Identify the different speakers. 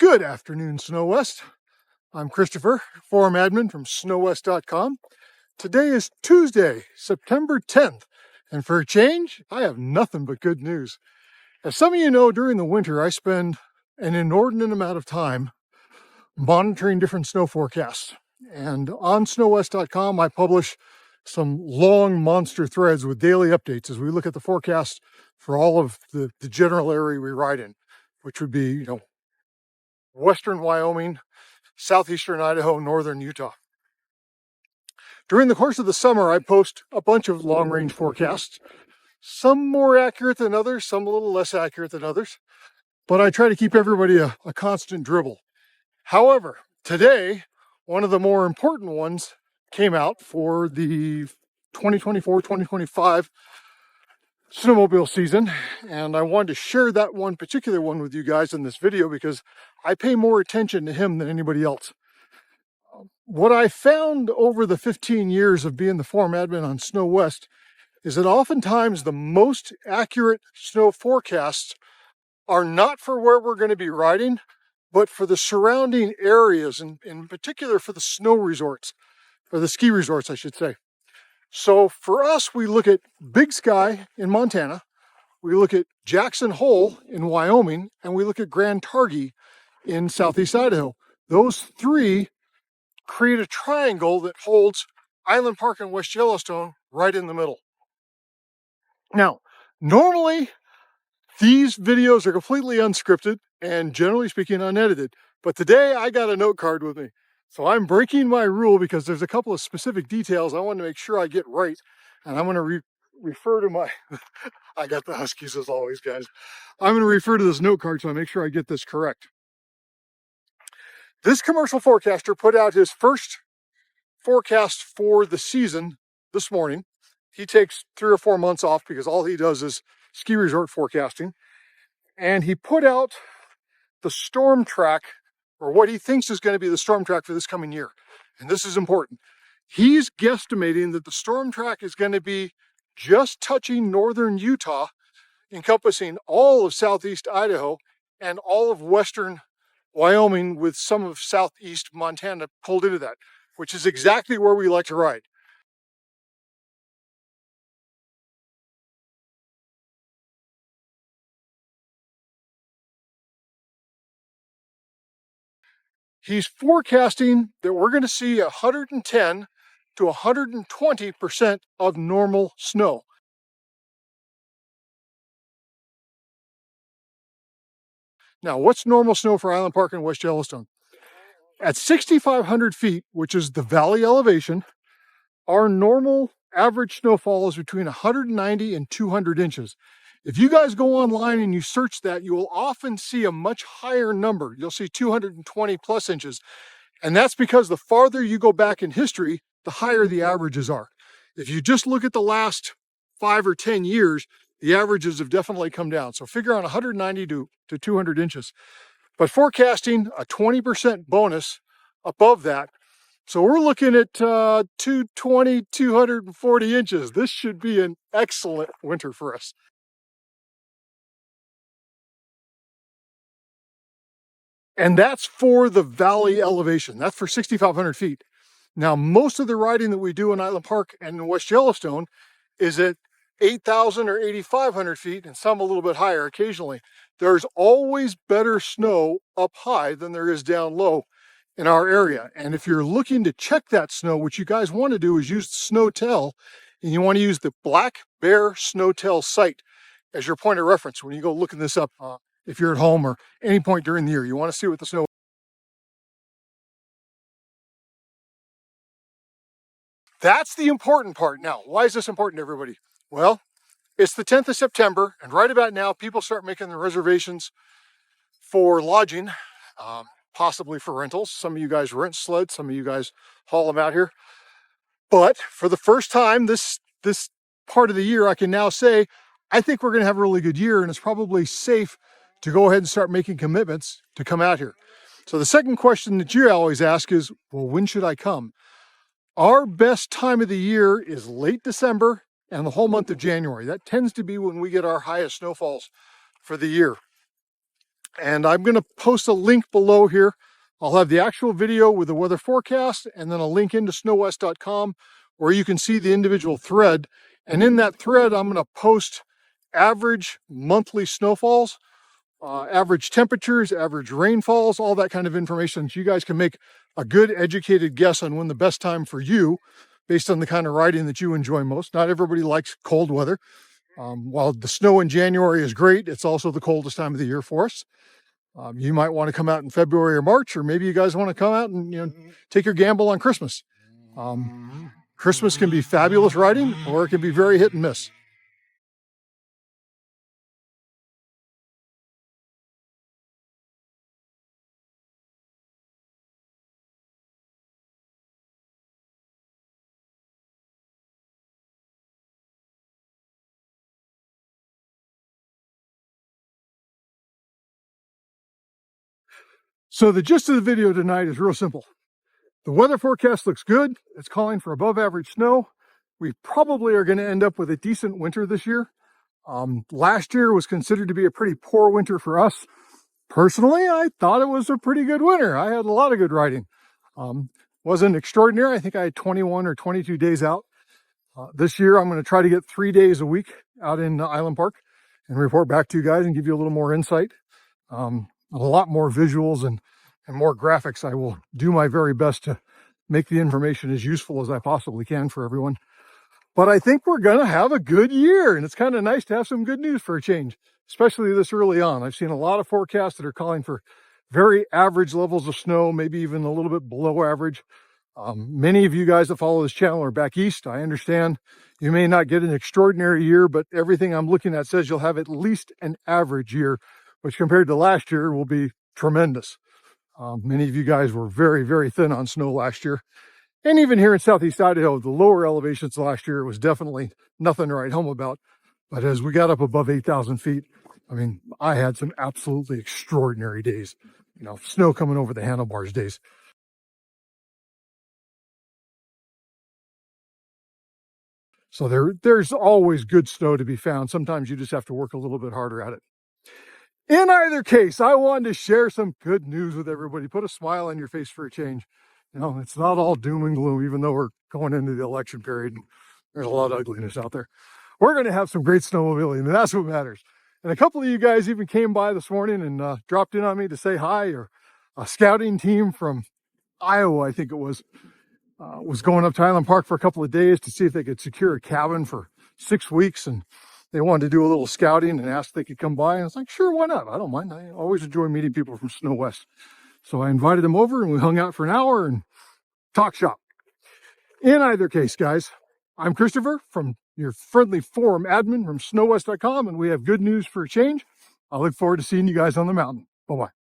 Speaker 1: Good afternoon, Snow West. I'm Christopher, forum admin from snowwest.com. Today is Tuesday, September 10th, and for a change, I have nothing but good news. As some of you know, during the winter, I spend an inordinate amount of time monitoring different snow forecasts. And on snowwest.com, I publish some long monster threads with daily updates as we look at the forecast for all of the general area we ride in, which would be, western Wyoming, southeastern Idaho, northern Utah. During the course of the summer, I post a bunch of long-range forecasts, some more accurate than others, some a little less accurate than others, but I try to keep everybody a constant dribble. However, today, one of the more important ones came out for the 2024-2025 snowmobile season, and I wanted to share that one particular one with you guys in this video because I pay more attention to him than anybody else. What I found over the 15 years of being the forum admin on Snow West is that oftentimes the most accurate snow forecasts are not for where we're going to be riding, but for the surrounding areas, and in particular for the snow resorts, or the ski resorts, I should say. So for us, we look at Big Sky in Montana, we look at Jackson Hole in Wyoming, and we look at Grand Targhee in southeast Idaho. Those three create a triangle that holds Island Park and West Yellowstone right in the middle. Now, normally these videos are completely unscripted and generally speaking unedited, but today I got a note card with me. So I'm breaking my rule because there's a couple of specific details I want to make sure I get right. And I'm going to refer to my, I got the Huskies as always, guys. I'm going to refer to this note card so I make sure I get this correct. This commercial forecaster put out his first forecast for the season this morning. He takes 3 or 4 months off because all he does is ski resort forecasting. And he put out the storm track, or what he thinks is going to be the storm track for this coming year. And this is important. He's guesstimating that the storm track is going to be just touching northern Utah, encompassing all of southeast Idaho and all of western Wyoming, with some of southeast Montana pulled into that, which is exactly where we like to ride. He's forecasting that we're going to see 110 to 120% of normal snow. Now, what's normal snow for Island Park and West Yellowstone? At 6,500 feet, which is the valley elevation, our normal average snowfall is between 190 and 200 inches. If you guys go online and you search that, you will often see a much higher number. You'll see 220 plus inches. And that's because the farther you go back in history, the higher the averages are. If you just look at the last 5 or 10 years, the averages have definitely come down. So figure on 190 to 200 inches. But forecasting a 20% bonus above that. So we're looking at 220, 240 inches. This should be an excellent winter for us. And that's for the valley elevation. That's for 6,500 feet. Now, most of the riding that we do in Island Park and in West Yellowstone is at 8,000 or 8,500 feet, and some a little bit higher occasionally. There's always better snow up high than there is down low in our area. And if you're looking to check that snow, what you guys want to do is use the SnowTel, and you want to use the Black Bear SnowTel site as your point of reference when you go looking this up. If you're at home or any point during the year, you want to see what the snow. That's the important part. Now, why is this important to everybody? Well, it's the 10th of September, and right about now, people start making the reservations for lodging, possibly for rentals. Some of you guys rent sleds, some of you guys haul them out here. But for the first time this part of the year, I can now say, I think we're going to have a really good year, and it's probably safe to go ahead and start making commitments to come out here. So the second question that you always ask is, well, when should I come? Our best time of the year is late December and the whole month of January. That tends to be when we get our highest snowfalls for the year. And I'm going to post a link below here. I'll have the actual video with the weather forecast and then a link into snowwest.com where you can see the individual thread. And in that thread, I'm going to post average monthly snowfalls, average temperatures, average rainfalls, all that kind of information, so you guys can make a good educated guess on when the best time for you, based on the kind of riding that you enjoy most. Not everybody likes cold weather. While the snow in January is great, it's also the coldest time of the year for us. You might want to come out in February or March, or maybe you guys want to come out and take your gamble on Christmas. Christmas can be fabulous riding, or it can be very hit and miss. So the gist of the video tonight is real simple. The weather forecast looks good. It's calling for above average snow. We probably are going to end up with a decent winter this year. Last year was considered to be a pretty poor winter for us. Personally, I thought it was a pretty good winter. I had a lot of good riding. Wasn't extraordinary. I think I had 21 or 22 days out. This year, I'm going to try to get 3 days a week out in Island Park and report back to you guys and give you a little more insight. A lot more visuals and more graphics. I will do my very best to make the information as useful as I possibly can for everyone. But I think we're going to have a good year, and it's kind of nice to have some good news for a change, especially this early on. I've seen a lot of forecasts that are calling for very average levels of snow, maybe even a little bit below average. Many of you guys that follow this channel are back east. I understand you may not get an extraordinary year, but everything I'm looking at says you'll have at least an average year, which compared to last year will be tremendous. Many of you guys were very, very thin on snow last year. And even here in Southeast Idaho, the lower elevations last year was definitely nothing to write home about. But as we got up above 8,000 feet, I mean, I had some absolutely extraordinary days. Snow coming over the handlebars days. So there's always good snow to be found. Sometimes you just have to work a little bit harder at it. In either case, I wanted to share some good news with everybody. Put a smile on your face for a change. It's not all doom and gloom, even though we're going into the election period and there's a lot of ugliness out there. We're going to have some great snowmobiling, and that's what matters. And a couple of you guys even came by this morning and dropped in on me to say hi, or a scouting team from Iowa, I think it was going up to Island Park for a couple of days to see if they could secure a cabin for 6 weeks. And they wanted to do a little scouting and asked if they could come by. And I was like, sure, why not? I don't mind. I always enjoy meeting people from Snow West. So I invited them over and we hung out for an hour and talk shop. In either case, guys, I'm Christopher, from your friendly forum admin from snowwest.com, and we have good news for a change. I look forward to seeing you guys on the mountain. Bye-bye.